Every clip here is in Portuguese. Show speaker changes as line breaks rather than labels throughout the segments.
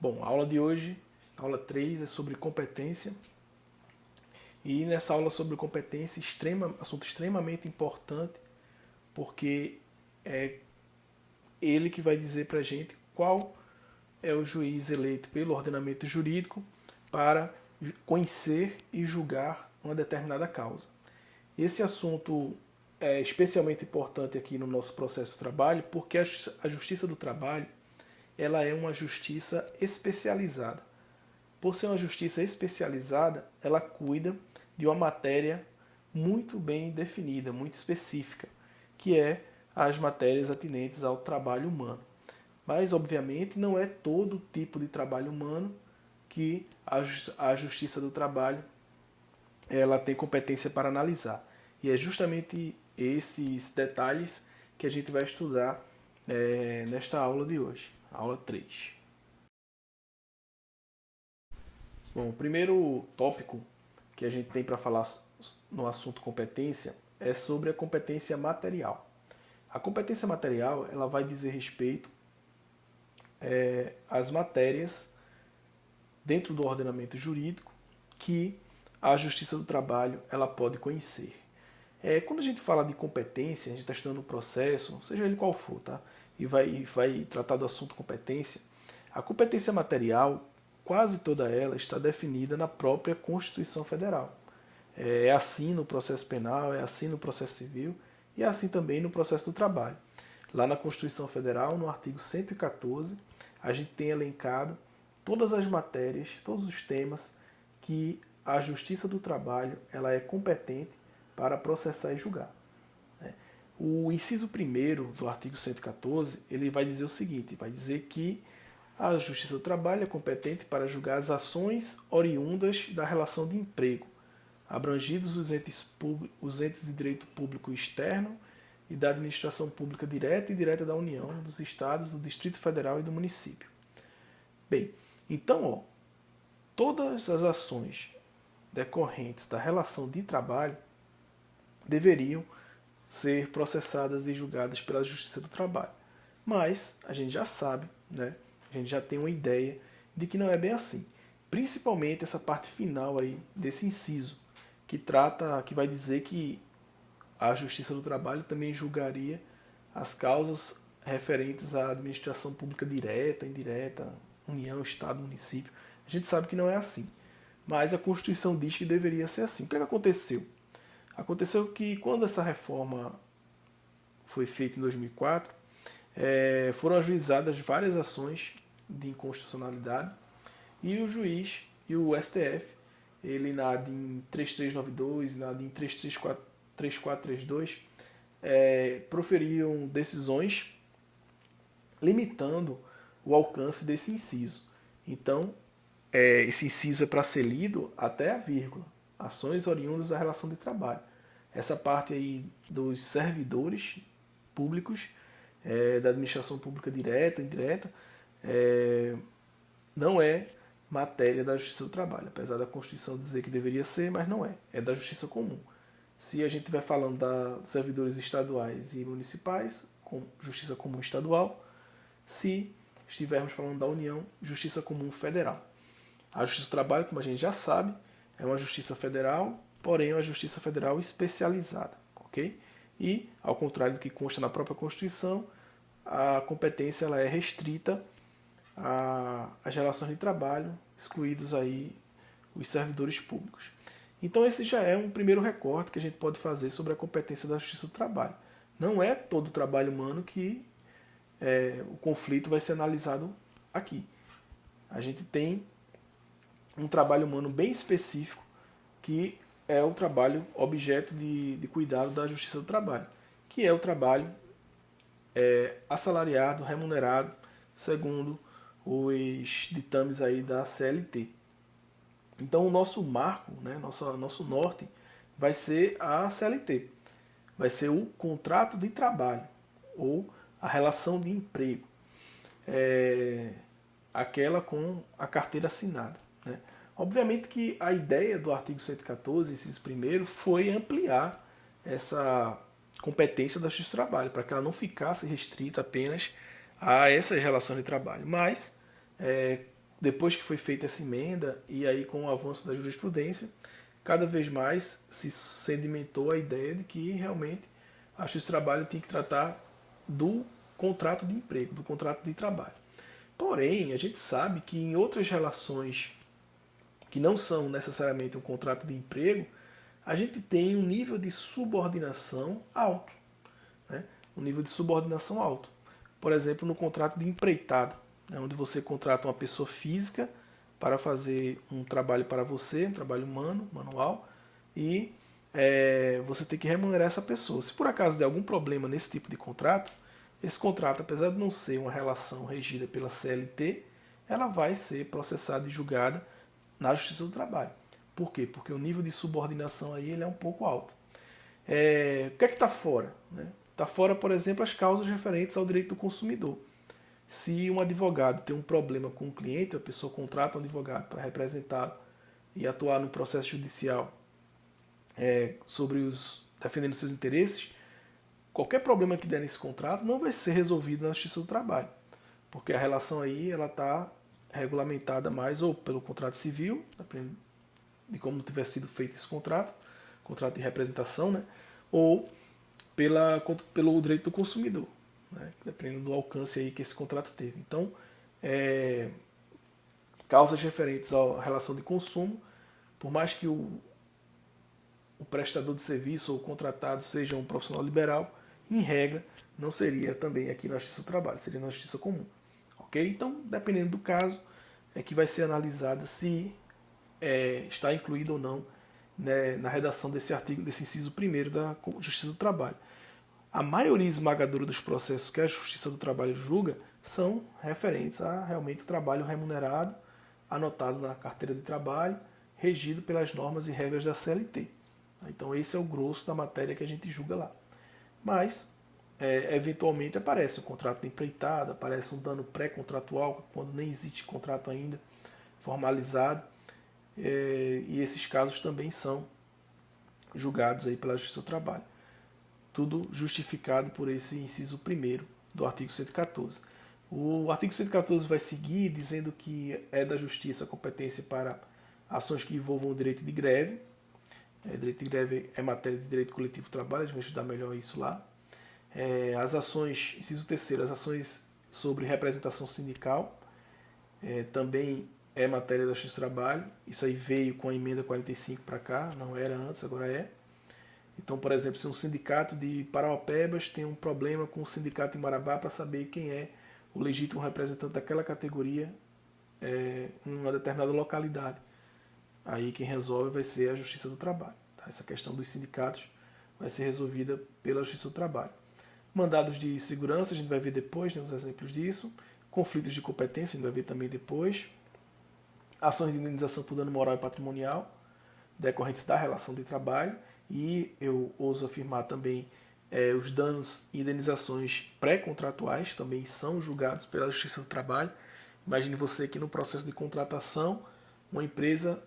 Bom, a aula de hoje, a aula 3, é sobre competência. E nessa aula sobre competência, assunto extremamente importante, porque é ele que vai dizer para a gente qual é o juiz eleito pelo ordenamento jurídico para conhecer e julgar uma determinada causa. Esse assunto é especialmente importante aqui no nosso processo de trabalho, porque a justiça do trabalho ela é uma justiça especializada. Por ser uma justiça especializada, ela cuida de uma matéria muito bem definida, muito específica, que é as matérias atinentes ao trabalho humano. Mas, obviamente, não é todo tipo de trabalho humano que a Justiça do Trabalho ela tem competência para analisar. E é justamente esses detalhes que a gente vai estudar nesta aula de hoje, aula 3. Bom, o primeiro tópico que a gente tem para falar no assunto competência é sobre a competência material. A competência material ela vai dizer respeito às matérias dentro do ordenamento jurídico que a Justiça do Trabalho ela pode conhecer. Quando a gente fala de competência, a gente está estudando o processo, seja ele qual for, tá? E vai tratar do assunto competência. A competência material, quase toda ela está definida na própria Constituição Federal. É assim no processo penal, é assim no processo civil e é assim também no processo do trabalho. Lá na Constituição Federal, no artigo 114, a gente tem elencado todas as matérias, todos os temas que a Justiça do Trabalho ela é competente para processar e julgar. O inciso 1º do artigo 114, ele vai dizer o seguinte, vai dizer que a Justiça do Trabalho é competente para julgar as ações oriundas da relação de emprego, abrangidos os entes de direito público externo e da administração pública direta e indireta da União, dos Estados, do Distrito Federal e do município. Bem, então, todas as ações decorrentes da relação de trabalho deveriam ser processadas e julgadas pela Justiça do Trabalho. Mas a gente já sabe, né? A gente já tem uma ideia de que não é bem assim. Principalmente essa parte final aí desse inciso, que vai dizer que a Justiça do Trabalho também julgaria as causas referentes à administração pública direta, indireta, União, Estado, município. A gente sabe que não é assim. Mas a Constituição diz que deveria ser assim. O que aconteceu? Aconteceu que quando essa reforma foi feita em 2004, foram ajuizadas várias ações de inconstitucionalidade e o juiz e o STF, ele na ADIM 3392 e na ADIM 3432, proferiram decisões limitando o alcance desse inciso. Então, esse inciso é para ser lido até a vírgula. Ações oriundas da relação de trabalho. Essa parte aí dos servidores públicos, da administração pública direta, indireta, não é matéria da Justiça do Trabalho, apesar da Constituição dizer que deveria ser, mas não é. É da Justiça Comum. Se a gente estiver falando dos servidores estaduais e municipais, com Justiça Comum Estadual. Se estivermos falando da União, Justiça Comum Federal. A Justiça do Trabalho, como a gente já sabe, é uma justiça federal, porém é uma justiça federal especializada, ok? E, ao contrário do que consta na própria Constituição, a competência ela é restrita às relações de trabalho, excluídos aí os servidores públicos. Então esse já é um primeiro recorte que a gente pode fazer sobre a competência da Justiça do Trabalho. Não é todo o trabalho humano que o conflito vai ser analisado aqui. A gente tem um trabalho humano bem específico que é o trabalho objeto de cuidado da Justiça do Trabalho, que é o trabalho assalariado, remunerado, segundo os ditames aí da CLT. Então o nosso marco, né, nosso norte, vai ser a CLT, vai ser o contrato de trabalho ou a relação de emprego, aquela com a carteira assinada. Né? Obviamente que a ideia do artigo 114, inciso 1º, foi ampliar essa competência da Justiça do Trabalho, para que ela não ficasse restrita apenas a essas relações de trabalho. Mas, depois que foi feita essa emenda, e aí com o avanço da jurisprudência, cada vez mais se sedimentou a ideia de que realmente a Justiça do Trabalho tem que tratar do contrato de emprego, do contrato de trabalho. Porém, a gente sabe que em outras relações que não são necessariamente um contrato de emprego, a gente tem um nível de subordinação alto. Né? Um nível de subordinação alto. Por exemplo, no contrato de empreitada, né? Onde você contrata uma pessoa física para fazer um trabalho para você, um trabalho humano, manual, e você tem que remunerar essa pessoa. Se por acaso der algum problema nesse tipo de contrato, esse contrato, apesar de não ser uma relação regida pela CLT, ela vai ser processada e julgada na Justiça do Trabalho. Por quê? Porque o nível de subordinação aí ele é um pouco alto. O que é que está fora? Está fora, por exemplo, as causas referentes ao direito do consumidor. Se um advogado tem um problema com o cliente, a pessoa contrata um advogado para representá-lo e atuar no processo judicial defendendo seus interesses, qualquer problema que der nesse contrato não vai ser resolvido na Justiça do Trabalho, porque a relação aí ela está regulamentada mais ou pelo contrato civil, dependendo de como tiver sido feito esse contrato de representação, né, ou pelo direito do consumidor, né, dependendo do alcance aí que esse contrato teve. Então, causas referentes à relação de consumo, por mais que o prestador de serviço ou o contratado seja um profissional liberal, em regra, não seria também aqui na Justiça do Trabalho, seria na Justiça Comum. Ok? Então, dependendo do caso, é que vai ser analisada se está incluído ou não, né, na redação desse artigo, desse inciso 1º da Justiça do Trabalho. A maioria esmagadora dos processos que a Justiça do Trabalho julga são referentes a realmente trabalho remunerado, anotado na carteira de trabalho, regido pelas normas e regras da CLT. Então esse é o grosso da matéria que a gente julga lá. Mas, eventualmente aparece um contrato de empreitada, aparece um dano pré-contratual, quando nem existe contrato ainda formalizado, e esses casos também são julgados aí pela Justiça do Trabalho. Tudo justificado por esse inciso 1º do artigo 114. O artigo 114 vai seguir dizendo que é da Justiça a competência para ações que envolvam o direito de greve. Direito de greve é matéria de direito coletivo do trabalho, a gente vai estudar melhor isso lá. As ações, inciso 3º, as ações sobre representação sindical, também é matéria da Justiça do Trabalho. Isso aí veio com a emenda 45 para cá, não era antes, agora é. Então, por exemplo, se um sindicato de Parauapebas tem um problema com o sindicato em Marabá para saber quem é o legítimo representante daquela categoria em uma determinada localidade. Aí quem resolve vai ser a Justiça do Trabalho. Tá? Essa questão dos sindicatos vai ser resolvida pela Justiça do Trabalho. Mandados de segurança, a gente vai ver depois, né, os exemplos disso. Conflitos de competência, a gente vai ver também depois. Ações de indenização por dano moral e patrimonial, decorrentes da relação de trabalho. E eu ouso afirmar também os danos e indenizações pré-contratuais também são julgados pela Justiça do Trabalho. Imagine você que no processo de contratação, uma empresa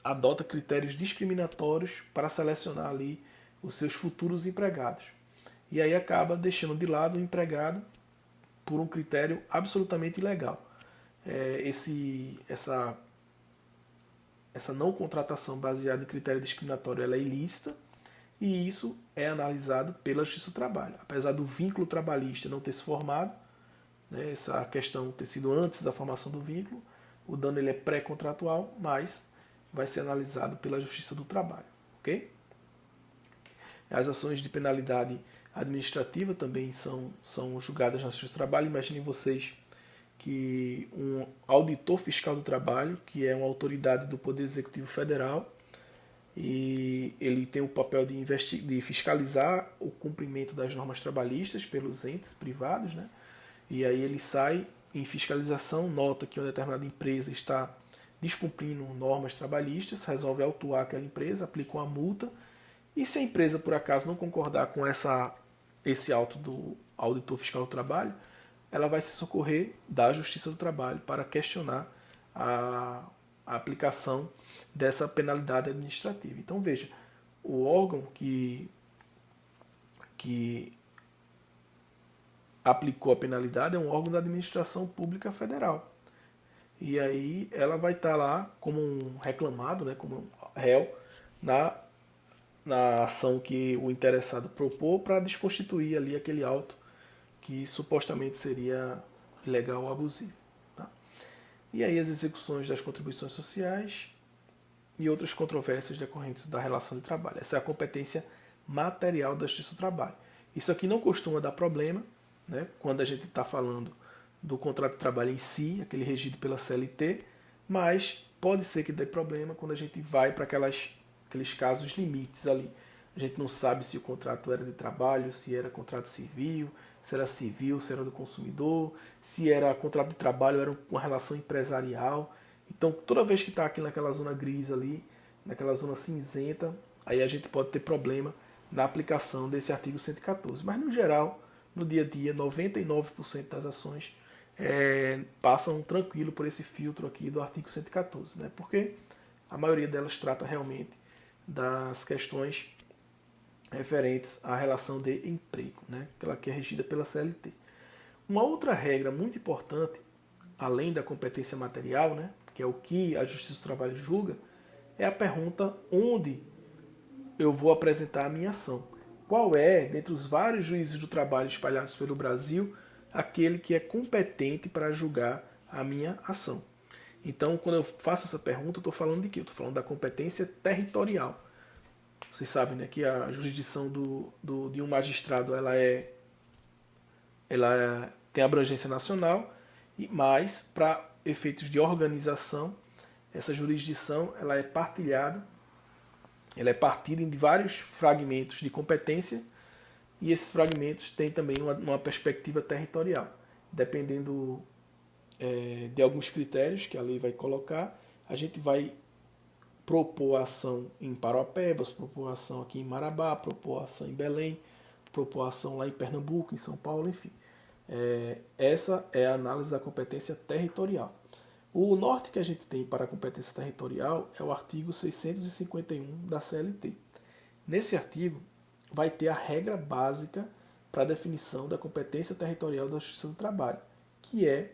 adota critérios discriminatórios para selecionar ali os seus futuros empregados. E aí acaba deixando de lado o empregado por um critério absolutamente ilegal. Essa não contratação baseada em critério discriminatório ela é ilícita e isso é analisado pela Justiça do Trabalho. Apesar do vínculo trabalhista não ter se formado, né, essa questão ter sido antes da formação do vínculo, o dano ele é pré-contratual, mas vai ser analisado pela Justiça do Trabalho. Okay? As ações de penalidade administrativa também são julgadas na Justiça do Trabalho. Imaginem vocês que um auditor fiscal do trabalho, que é uma autoridade do Poder Executivo Federal, e ele tem o papel de fiscalizar o cumprimento das normas trabalhistas pelos entes privados, né? E aí ele sai em fiscalização, nota que uma determinada empresa está descumprindo normas trabalhistas, resolve autuar aquela empresa, aplica uma multa, e se a empresa por acaso não concordar com esse auto do auditor fiscal do trabalho, ela vai se socorrer da Justiça do Trabalho para questionar a aplicação dessa penalidade administrativa. Então veja, o órgão que aplicou a penalidade é um órgão da administração pública federal. e aí ela vai estar lá como um reclamado, né, como um réu, na, na ação que o interessado propôs para desconstituir ali aquele auto que supostamente seria ilegal ou abusivo. Tá? E aí as execuções das contribuições sociais e outras controvérsias decorrentes da relação de trabalho. Essa é a competência material da Justiça do Trabalho. Isso aqui não costuma dar problema, né, quando a gente está falando do contrato de trabalho em si, aquele regido pela CLT, mas pode ser que dê problema quando a gente vai para aqueles casos limites ali. A gente não sabe se o contrato era de trabalho, se era contrato civil, se era do consumidor, se era contrato de trabalho, era uma relação empresarial. Então, toda vez que está aqui naquela zona gris ali, naquela zona cinzenta, aí a gente pode ter problema na aplicação desse artigo 114. Mas, no geral, no dia a dia, 99% das ações passam tranquilo por esse filtro aqui do artigo 114, né? Porque a maioria delas trata realmente das questões referentes à relação de emprego, né? Aquela que é regida pela CLT. Uma outra regra muito importante, além da competência material, né, que é o que a Justiça do Trabalho julga, é a pergunta onde eu vou apresentar a minha ação. Qual é, dentre os vários juízes do trabalho espalhados pelo Brasil, aquele que é competente para julgar a minha ação? Então, quando eu faço essa pergunta, eu estou falando de quê? Eu estou falando da competência territorial. Vocês sabem, né, que a jurisdição de um magistrado tem abrangência nacional, mas para efeitos de organização, essa jurisdição ela é partilhada, ela é partida em vários fragmentos de competência e esses fragmentos têm também uma perspectiva territorial. Dependendo de alguns critérios que a lei vai colocar, a gente vai propor ação em Parauapebas, propor ação aqui em Marabá, propor ação em Belém, propor ação lá em Pernambuco, em São Paulo, enfim. Essa é a análise da competência territorial. O norte que a gente tem para a competência territorial é o artigo 651 da CLT. Nesse artigo vai ter a regra básica para a definição da competência territorial da Justiça do Trabalho, que é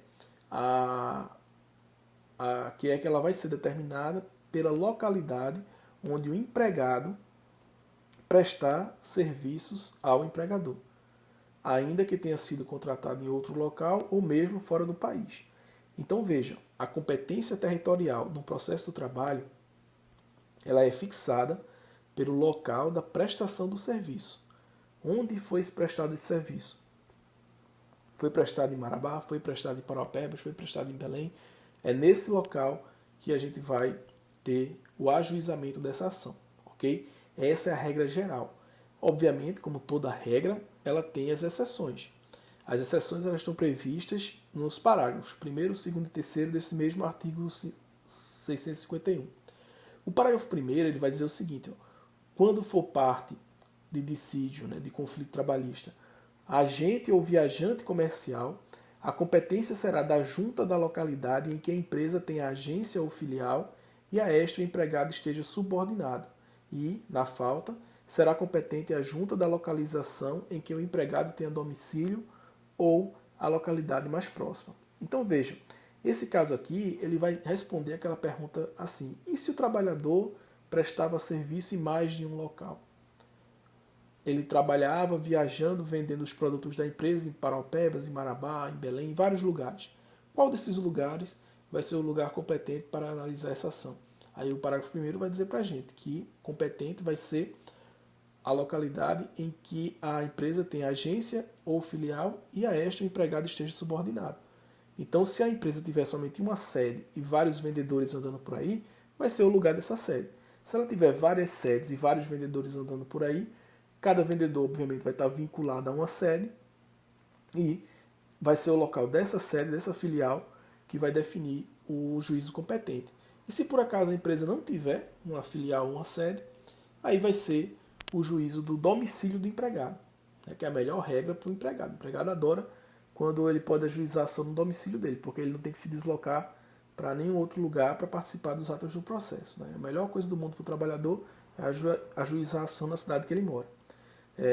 que ela vai ser determinada pela localidade onde o empregado prestar serviços ao empregador, ainda que tenha sido contratado em outro local ou mesmo fora do país. Então veja, a competência territorial no processo do trabalho ela é fixada pelo local da prestação do serviço. Onde foi prestado esse serviço? Foi prestado em Marabá, foi prestado em Parauapebas, foi prestado em Belém. É nesse local que a gente vai ter o ajuizamento dessa ação, ok? Essa é a regra geral. Obviamente, como toda regra, ela tem as exceções. As exceções elas estão previstas nos parágrafos 1º, 2º e 3º desse mesmo artigo 651. O parágrafo 1º ele vai dizer o seguinte: quando for parte de dissídio, né, de conflito trabalhista, agente ou viajante comercial, a competência será da junta da localidade em que a empresa tem agência ou filial e a esta o empregado esteja subordinado. E, na falta, será competente a junta da localização em que o empregado tenha domicílio ou a localidade mais próxima. Então veja, esse caso aqui ele vai responder aquela pergunta assim: e se o trabalhador prestava serviço em mais de um local? Ele trabalhava viajando, vendendo os produtos da empresa em Parauapebas, em Marabá, em Belém, em vários lugares. Qual desses lugares vai ser o lugar competente para analisar essa ação? Aí o parágrafo 1º vai dizer para a gente que competente vai ser a localidade em que a empresa tem agência ou filial e a esta o empregado esteja subordinado. Então, se a empresa tiver somente uma sede e vários vendedores andando por aí, vai ser o lugar dessa sede. Se ela tiver várias sedes e vários vendedores andando por aí, cada vendedor, obviamente, vai estar vinculado a uma sede e vai ser o local dessa sede, dessa filial, que vai definir o juízo competente. E se por acaso a empresa não tiver uma filial ou uma sede, aí vai ser o juízo do domicílio do empregado, né, que é a melhor regra para o empregado. O empregado adora quando ele pode ajuizar a ação no domicílio dele, porque ele não tem que se deslocar para nenhum outro lugar para participar dos atos do processo. Né? A melhor coisa do mundo para o trabalhador é ajuizar a ação na cidade que ele mora.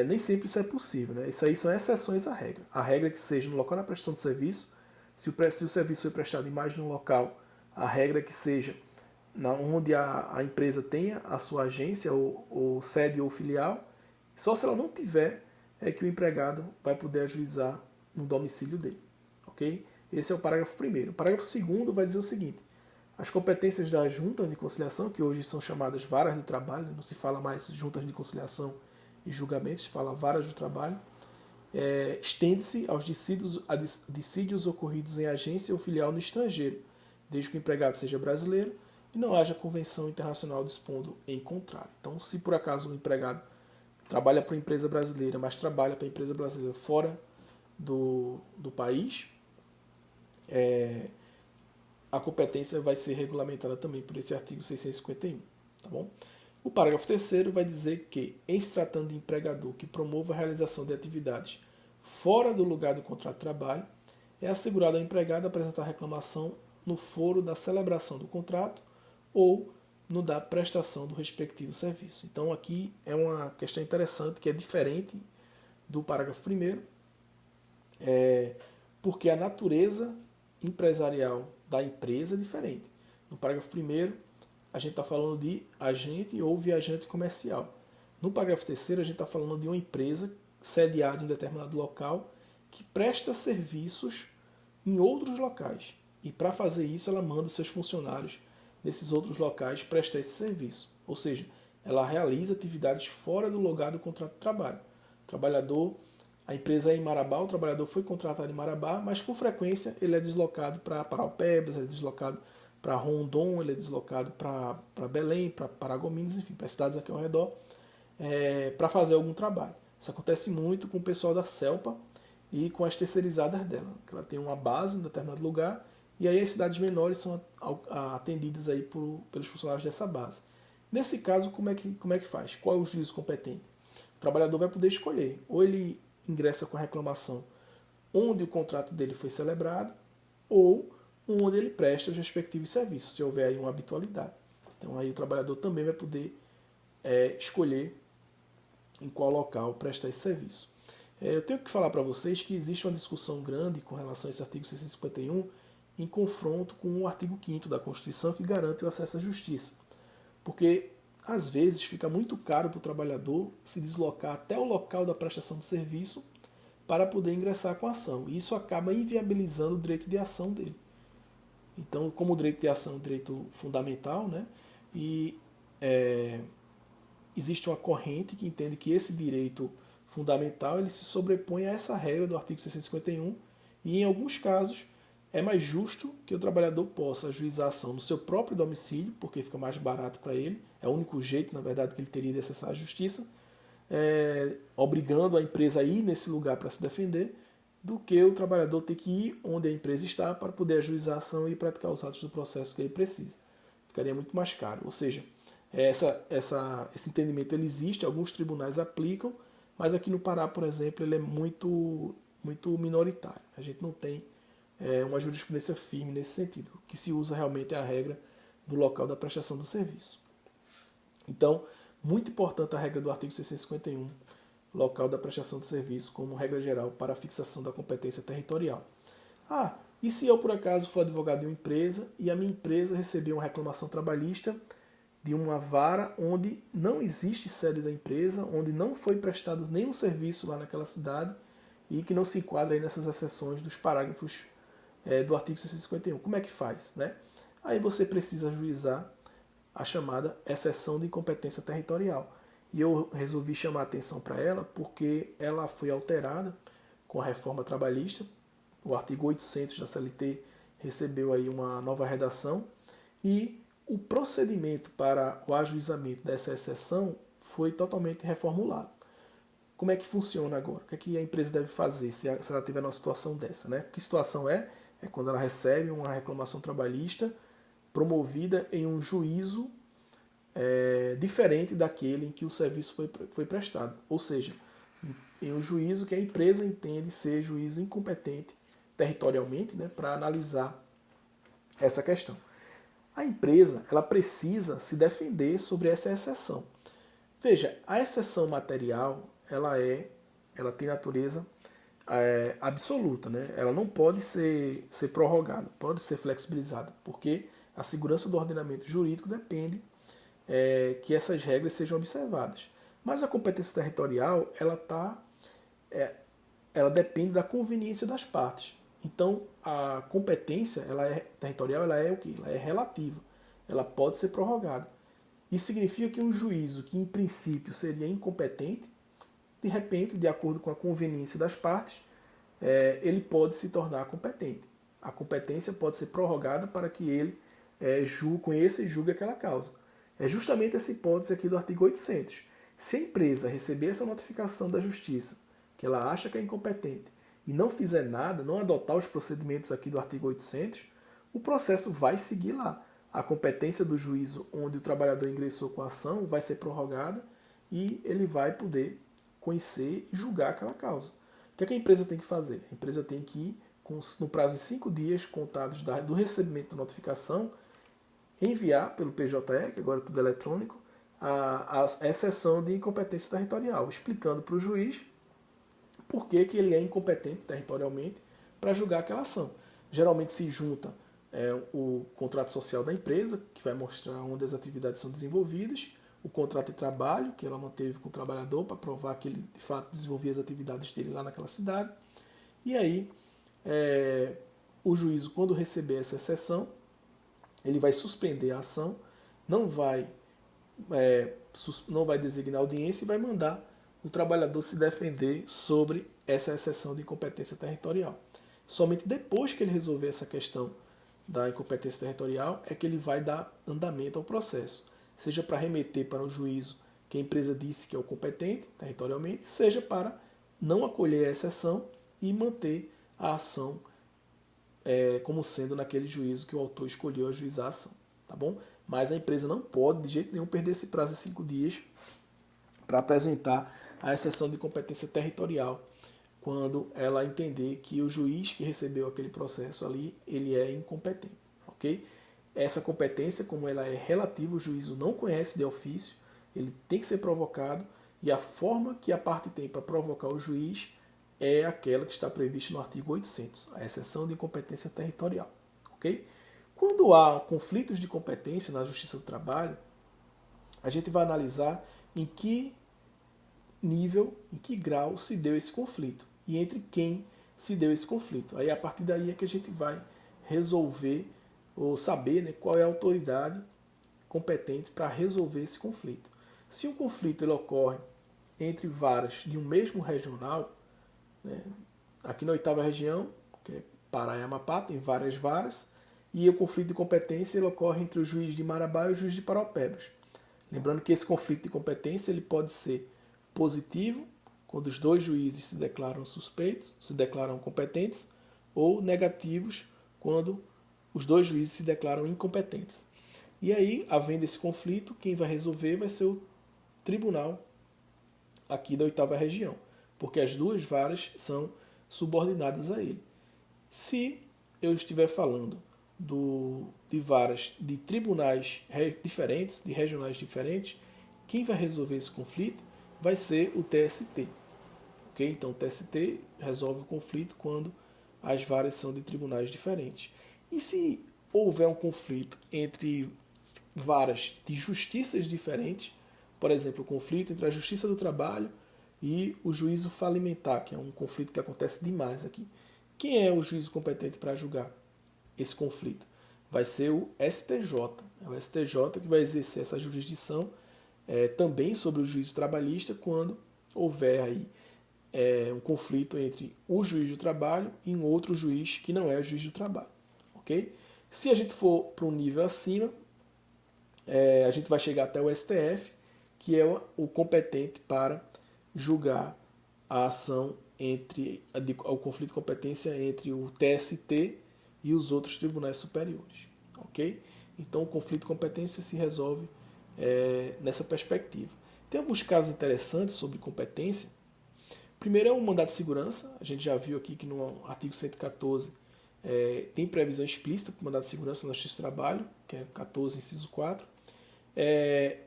Nem sempre isso é possível. Né? Isso aí são exceções à regra. A regra é que seja no local da prestação de serviço, Se o serviço foi prestado em mais de um local, a regra é que seja onde a empresa tenha a sua agência ou sede ou filial. Só se ela não tiver é que o empregado vai poder ajuizar no domicílio dele. Ok? Esse é o parágrafo primeiro. O parágrafo segundo vai dizer o seguinte: as competências das juntas de conciliação, que hoje são chamadas varas do trabalho, não se fala mais juntas de conciliação e julgamentos, se fala varas do trabalho, estende-se aos dissídios ocorridos em agência ou filial no estrangeiro, desde que o empregado seja brasileiro e não haja convenção internacional dispondo em contrário. Então, se por acaso o empregado trabalha para uma empresa brasileira, mas trabalha para a empresa brasileira fora do país, a competência vai ser regulamentada também por esse artigo 651. Tá bom? O parágrafo terceiro vai dizer que, em se tratando de empregador que promova a realização de atividades fora do lugar do contrato de trabalho, é assegurado ao empregado apresentar reclamação no foro da celebração do contrato ou no da prestação do respectivo serviço. Então aqui é uma questão interessante que é diferente do parágrafo primeiro, porque a natureza empresarial da empresa é diferente. No parágrafo primeiro, a gente está falando de agente ou viajante comercial. No parágrafo terceiro, a gente está falando de uma empresa sediada em determinado local que presta serviços em outros locais. E para fazer isso, ela manda os seus funcionários nesses outros locais prestar esse serviço. Ou seja, ela realiza atividades fora do lugar do contrato de trabalho. O trabalhador, a empresa é em Marabá, o trabalhador foi contratado em Marabá, mas com frequência ele é deslocado para Paraupebas, ele é deslocado para Rondon, ele é deslocado para Belém, para Paragominas, enfim, para cidades aqui ao redor, para fazer algum trabalho. Isso acontece muito com o pessoal da CELPA e com as terceirizadas dela, que ela tem uma base em determinado lugar e aí as cidades menores são atendidas aí pelos funcionários dessa base. Nesse caso, como é que faz? Qual é o juízo competente? O trabalhador vai poder escolher, ou ele ingressa com a reclamação onde o contrato dele foi celebrado, ou onde ele presta os respectivos serviços, se houver aí uma habitualidade. Então aí o trabalhador também vai poder escolher em qual local prestar esse serviço. Eu tenho que falar para vocês que existe uma discussão grande com relação a esse artigo 651 em confronto com o artigo 5º da Constituição, que garante o acesso à justiça. Porque às vezes fica muito caro para o trabalhador se deslocar até o local da prestação de serviço para poder ingressar com a ação. E isso acaba inviabilizando o direito de ação dele. Então, como o direito de ação é um direito fundamental, né, e existe uma corrente que entende que esse direito fundamental ele se sobrepõe a essa regra do artigo 651 e, em alguns casos, é mais justo que o trabalhador possa ajuizar a ação no seu próprio domicílio, porque fica mais barato para ele, é o único jeito, na verdade, que ele teria de acessar a justiça, obrigando a empresa a ir nesse lugar para se defender, do que o trabalhador ter que ir onde a empresa está para poder ajuizar a ação e praticar os atos do processo que ele precisa. Ficaria muito mais caro. Ou seja, esse entendimento ele existe, alguns tribunais aplicam, mas aqui no Pará, por exemplo, ele é muito, muito minoritário. A gente não tem uma jurisprudência firme nesse sentido. O que se usa realmente é a regra do local da prestação do serviço. Então, muito importante a regra do artigo 651, local da prestação de serviço, como regra geral para a fixação da competência territorial. E se eu, por acaso, for advogado de uma empresa e a minha empresa receber uma reclamação trabalhista de uma vara onde não existe sede da empresa, onde não foi prestado nenhum serviço lá naquela cidade e que não se enquadra aí nessas exceções dos parágrafos do artigo 651. Como é que faz? Né? Aí você precisa ajuizar a chamada exceção de incompetência territorial. E eu resolvi chamar a atenção para ela porque ela foi alterada com a reforma trabalhista. O artigo 800 da CLT recebeu aí uma nova redação e o procedimento para o ajuizamento dessa exceção foi totalmente reformulado. Como é que funciona agora? O que é que a empresa deve fazer se ela tiver uma situação dessa? Né? Que situação é? É quando ela recebe uma reclamação trabalhista promovida em um juízo diferente daquele em que o serviço foi prestado. Ou seja, em um juízo que a empresa entende ser juízo incompetente territorialmente, né, para analisar essa questão. A empresa ela precisa se defender sobre essa exceção. Veja, a exceção material ela tem natureza absoluta, né? Ela não pode ser prorrogada, pode ser flexibilizada, porque a segurança do ordenamento jurídico depende que essas regras sejam observadas. Mas a competência territorial, ela depende da conveniência das partes. Então, a competência territorial ela é o quê? Ela é relativa. Ela pode ser prorrogada. Isso significa que um juízo que, em princípio, seria incompetente, de repente, de acordo com a conveniência das partes, ele pode se tornar competente. A competência pode ser prorrogada para que ele conheça e julgue aquela causa. É justamente essa hipótese aqui do artigo 800. Se a empresa receber essa notificação da Justiça, que ela acha que é incompetente, e não fizer nada, não adotar os procedimentos aqui do artigo 800, o processo vai seguir lá. A competência do juízo onde o trabalhador ingressou com a ação vai ser prorrogada e ele vai poder conhecer e julgar aquela causa. O que é que a empresa tem que fazer? A empresa tem que ir, no prazo de 5 dias contados do recebimento da notificação, enviar pelo PJE, que agora é tudo eletrônico, a exceção de incompetência territorial, explicando para o juiz por que ele é incompetente territorialmente para julgar aquela ação. Geralmente se junta o contrato social da empresa, que vai mostrar onde as atividades são desenvolvidas, o contrato de trabalho, que ela manteve com o trabalhador para provar que ele de fato desenvolvia as atividades dele lá naquela cidade. E aí, o juízo, quando receber essa exceção, ele vai suspender a ação, não vai designar audiência e vai mandar o trabalhador se defender sobre essa exceção de incompetência territorial. Somente depois que ele resolver essa questão da incompetência territorial é que ele vai dar andamento ao processo, seja para remeter para o juízo que a empresa disse que é o competente territorialmente, seja para não acolher a exceção e manter a ação como sendo naquele juízo que o autor escolheu ajuizar a ação, tá bom? Mas a empresa não pode de jeito nenhum perder esse prazo de 5 dias para apresentar a exceção de competência territorial quando ela entender que o juiz que recebeu aquele processo ali, ele é incompetente, ok? Essa competência, como ela é relativa, o juízo não conhece de ofício, ele tem que ser provocado e a forma que a parte tem para provocar o juiz é aquela que está prevista no artigo 800, a exceção de incompetência territorial, ok? Quando há conflitos de competência na Justiça do Trabalho, a gente vai analisar em que nível, em que grau se deu esse conflito e entre quem se deu esse conflito. Aí a partir daí é que a gente vai resolver ou saber, né, qual é a autoridade competente para resolver esse conflito. Se um conflito ele ocorre entre varas de um mesmo regional, né, aqui na 8ª região, que é Pará e Amapá, tem várias varas, e o conflito de competência ele ocorre entre o juiz de Marabá e o juiz de Paraupebas. Lembrando que esse conflito de competência ele pode ser positivo, quando os dois juízes se declaram suspeitos, se declaram competentes, ou negativos, quando os dois juízes se declaram incompetentes. E aí, havendo esse conflito, quem vai resolver vai ser o tribunal aqui da 8ª região, porque as duas varas são subordinadas a ele. Se eu estiver falando de varas de tribunais diferentes, de regionais diferentes, quem vai resolver esse conflito vai ser o TST. Okay? Então o TST resolve o conflito quando as varas são de tribunais diferentes. E se houver um conflito entre varas de justiças diferentes, por exemplo, o conflito entre a Justiça do Trabalho e o juízo falimentar, que é um conflito que acontece demais aqui. Quem é o juízo competente para julgar esse conflito? Vai ser o STJ. É o STJ que vai exercer essa jurisdição também sobre o juízo trabalhista quando houver aí um conflito entre o juiz do trabalho e um outro juiz que não é o juiz do trabalho. Okay? Se a gente for para um nível acima, a gente vai chegar até o STF, que é o competente para julgar a ação o conflito de competência entre o TST e os outros tribunais superiores. Ok? Então o conflito de competência se resolve nessa perspectiva. Tem alguns casos interessantes sobre competência. Primeiro é o mandado de segurança. A gente já viu aqui que no artigo 114 tem previsão explícita para o mandado de segurança na Justiça do Trabalho, que é 14, inciso 4.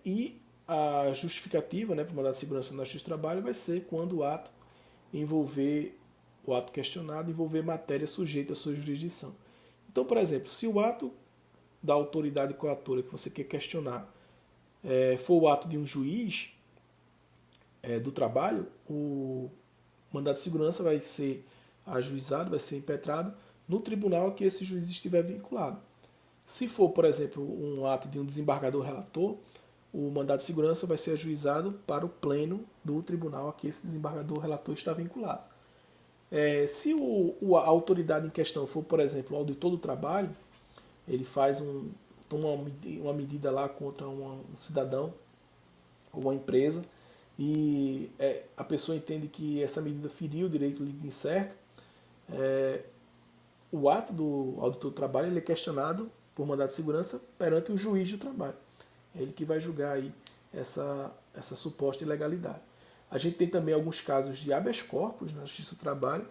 E a justificativa para o mandado de segurança na Justiça do Trabalho vai ser quando o ato envolver o ato questionado envolver matéria sujeita à sua jurisdição. Então, por exemplo, se o ato da autoridade coatora que você quer questionar for o ato de um juiz do trabalho, o mandado de segurança vai ser ajuizado, vai ser impetrado no tribunal a que esse juiz estiver vinculado. Se for, por exemplo, um ato de um desembargador relator, o mandado de segurança vai ser ajuizado para o pleno do tribunal a que esse desembargador relator está vinculado. Se a autoridade em questão for, por exemplo, o auditor do trabalho, ele toma uma medida lá contra um cidadão ou uma empresa e a pessoa entende que essa medida feriu o direito líquido incerto, o ato do auditor do trabalho ele é questionado por mandado de segurança perante o juiz do trabalho. É ele que vai julgar aí essa suposta ilegalidade. A gente tem também alguns casos de habeas corpus na Justiça do Trabalho,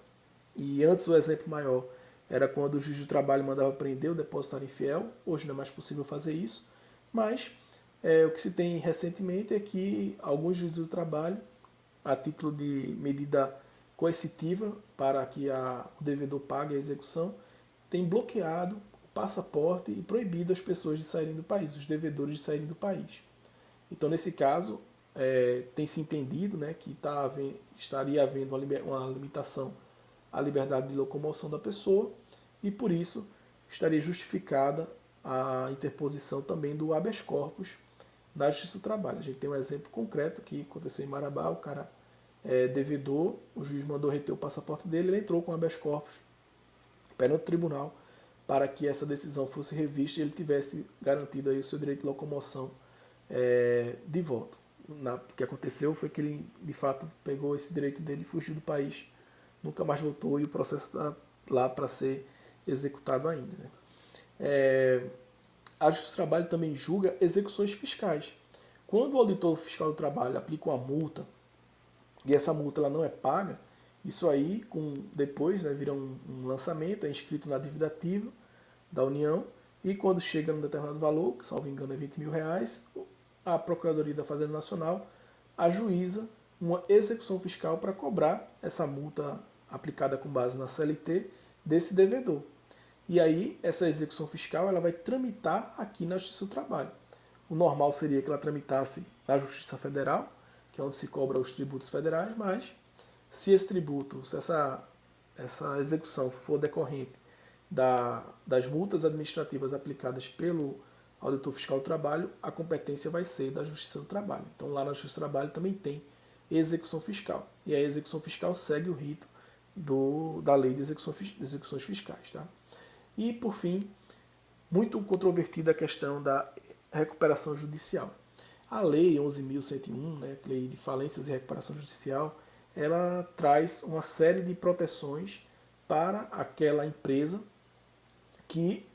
e antes o exemplo maior era quando o juiz do trabalho mandava prender o depositário infiel. Hoje não é mais possível fazer isso, mas o que se tem recentemente é que alguns juízes do trabalho, a título de medida coercitiva para que o devedor pague a execução, têm bloqueado o passaporte e proibido as pessoas de saírem do país, os devedores de saírem do país. Então, nesse caso, tem se entendido, né, que estaria havendo uma limitação à liberdade de locomoção da pessoa e, por isso, estaria justificada a interposição também do habeas corpus na Justiça do Trabalho. A gente tem um exemplo concreto que aconteceu em Marabá, o cara devedor, o juiz mandou reter o passaporte dele, ele entrou com habeas corpus perante o tribunal para que essa decisão fosse revista e ele tivesse garantido aí o seu direito de locomoção de volta. O que aconteceu foi que ele, de fato, pegou esse direito dele e fugiu do país, nunca mais voltou e o processo está lá para ser executado ainda. Né? A Justiça do Trabalho também julga execuções fiscais. Quando o auditor fiscal do trabalho aplica uma multa e essa multa ela não é paga, isso aí depois vira um lançamento, é inscrito na dívida ativa da União e quando chega num determinado valor, que salvo engano é R$20.000, a Procuradoria da Fazenda Nacional ajuiza uma execução fiscal para cobrar essa multa aplicada com base na CLT desse devedor. E aí essa execução fiscal ela vai tramitar aqui na Justiça do Trabalho. O normal seria que ela tramitasse na Justiça Federal, que é onde se cobra os tributos federais, mas se esse tributo, se essa execução for decorrente das multas administrativas aplicadas pelo auditor fiscal do trabalho, a competência vai ser da Justiça do Trabalho. Então lá na Justiça do Trabalho também tem execução fiscal. E a execução fiscal segue o rito da lei de execuções fiscais. Tá? E, por fim, muito controvertida a questão da recuperação judicial. A Lei 11.101, né, Lei de Falências e Recuperação Judicial, ela traz uma série de proteções para aquela empresa que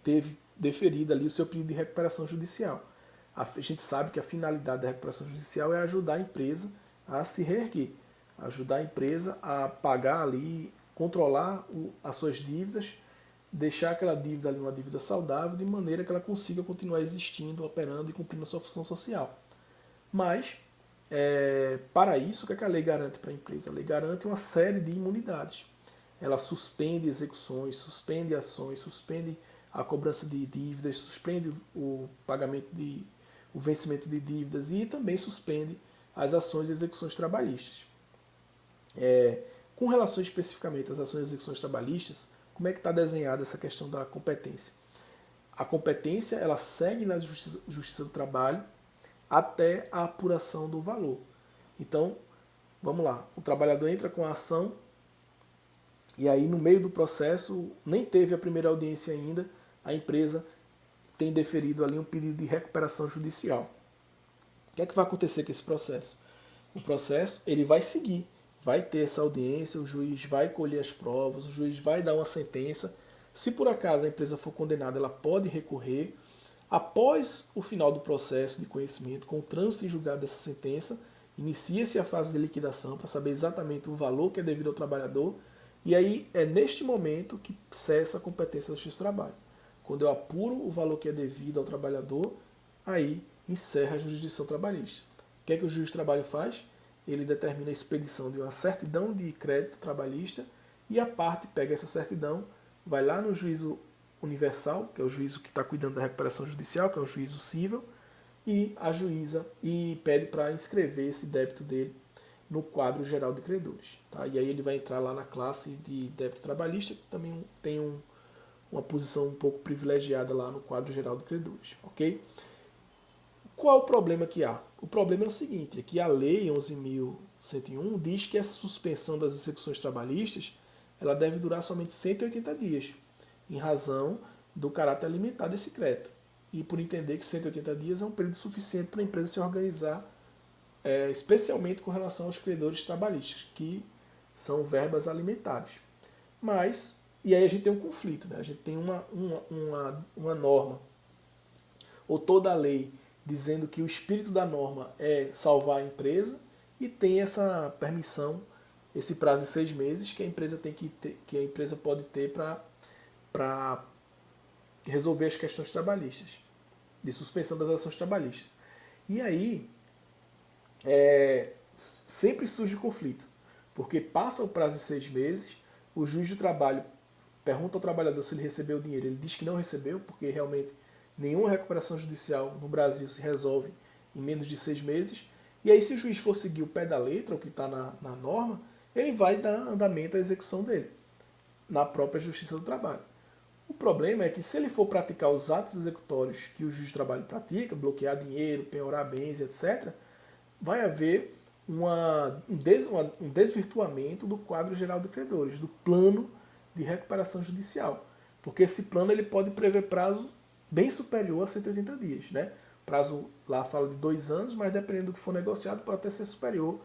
teve deferido ali o seu pedido de recuperação judicial. A gente sabe que a finalidade da recuperação judicial é ajudar a empresa a se reerguer, ajudar a empresa a pagar ali, controlar as suas dívidas, deixar aquela dívida ali uma dívida saudável, de maneira que ela consiga continuar existindo, operando e cumprindo a sua função social. Mas, para isso, o que a lei garante para a empresa? A lei garante uma série de imunidades. Ela suspende execuções, suspende ações, suspende a cobrança de dívidas, suspende o pagamento o vencimento de dívidas e também suspende as ações e execuções trabalhistas. Com relação especificamente às ações e execuções trabalhistas, como é que está desenhada essa questão da competência? A competência ela segue na Justiça do Trabalho até a apuração do valor. Então, vamos lá, o trabalhador entra com a ação e aí no meio do processo, nem teve a primeira audiência ainda, a empresa tem deferido ali um pedido de recuperação judicial. O que é que vai acontecer com esse processo? O processo ele vai seguir, vai ter essa audiência, o juiz vai colher as provas, o juiz vai dar uma sentença. Se por acaso a empresa for condenada, ela pode recorrer. Após o final do processo de conhecimento, com o trânsito em julgado dessa sentença, inicia-se a fase de liquidação para saber exatamente o valor que é devido ao trabalhador. E aí é neste momento que cessa a competência da Justiça do Trabalho. Quando eu apuro o valor que é devido ao trabalhador, aí encerra a jurisdição trabalhista. O que é que o juiz do trabalho faz? ele determina a expedição de uma certidão de crédito trabalhista e a parte pega essa certidão, vai lá no juízo universal, que é o juízo que está cuidando da recuperação judicial, que é o juízo cível, e ajuiza e pede para inscrever esse débito dele no quadro geral de credores. Tá? E aí ele vai entrar lá na classe de débito trabalhista, que também tem uma posição um pouco privilegiada lá no quadro geral de credores. Ok? Qual o problema que há? O problema é o seguinte, é que a lei 11.101 diz que essa suspensão das execuções trabalhistas ela deve durar somente 180 dias, em razão do caráter limitado desse crédito. E por entender que 180 dias é um período suficiente para a empresa se organizar, especialmente com relação aos credores trabalhistas, que são verbas alimentares. Mas, e aí a gente tem um conflito, né? A gente tem uma norma, ou toda a lei, dizendo que o espírito da norma é salvar a empresa, e tem essa permissão, esse prazo de 6 meses que a empresa tem que ter, que a empresa pode ter para resolver as questões trabalhistas, de suspensão das ações trabalhistas. E aí sempre surge conflito, porque passa o prazo de 6 meses, o juiz do trabalho pergunta ao trabalhador se ele recebeu o dinheiro, ele diz que não recebeu, porque realmente nenhuma recuperação judicial no Brasil se resolve em menos de 6 meses, e aí se o juiz for seguir o pé da letra, o que está na norma, ele vai dar andamento à execução dele, na própria Justiça do Trabalho. O problema é que se ele for praticar os atos executórios que o juiz do trabalho pratica, bloquear dinheiro, penhorar bens, etc., vai haver um desvirtuamento do quadro geral de credores, do plano de recuperação judicial. Porque esse plano ele pode prever prazo bem superior a 180 dias. Né? O prazo lá fala de 2 anos, mas dependendo do que for negociado, pode até ser superior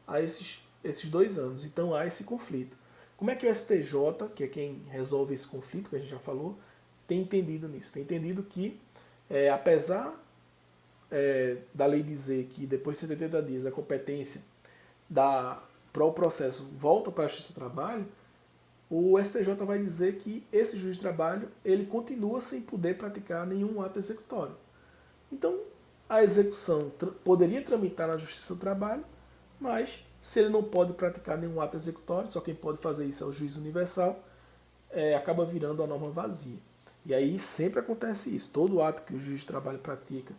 a esses 2 anos. Então há esse conflito. Como é que o STJ, que é quem resolve esse conflito, que a gente já falou, tem entendido nisso? Tem entendido que, apesar da lei dizer que depois de 180 dias a competência para o processo volta para a Justiça do Trabalho, o STJ vai dizer que esse juiz de trabalho ele continua sem poder praticar nenhum ato executório. Então, a execução poderia tramitar na Justiça do Trabalho, mas se ele não pode praticar nenhum ato executório, só quem pode fazer isso é o juiz universal, acaba virando a norma vazia. E aí sempre acontece isso. Todo ato que o juiz de trabalho pratica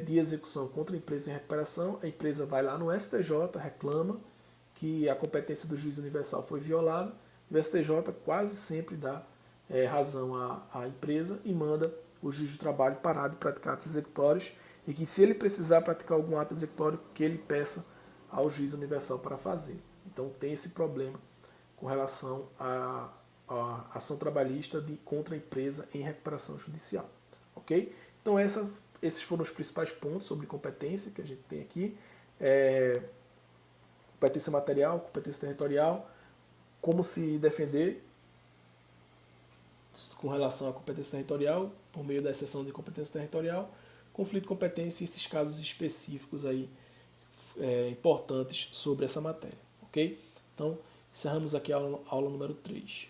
de execução contra a empresa em recuperação, a empresa vai lá no STJ, reclama que a competência do juiz universal foi violada, e o STJ quase sempre dá razão à empresa e manda o juiz de trabalho parar de praticar atos executórios, e que se ele precisar praticar algum ato executório, que ele peça ao juiz universal para fazer. Então tem esse problema com relação à ação trabalhista contra a empresa em recuperação judicial. Ok? Então esses foram os principais pontos sobre competência que a gente tem aqui. Competência material, competência territorial, como se defender com relação à competência territorial, por meio da exceção de competência territorial, conflito de competência e esses casos específicos aí importantes sobre essa matéria. Ok? Então, encerramos aqui a aula número 3.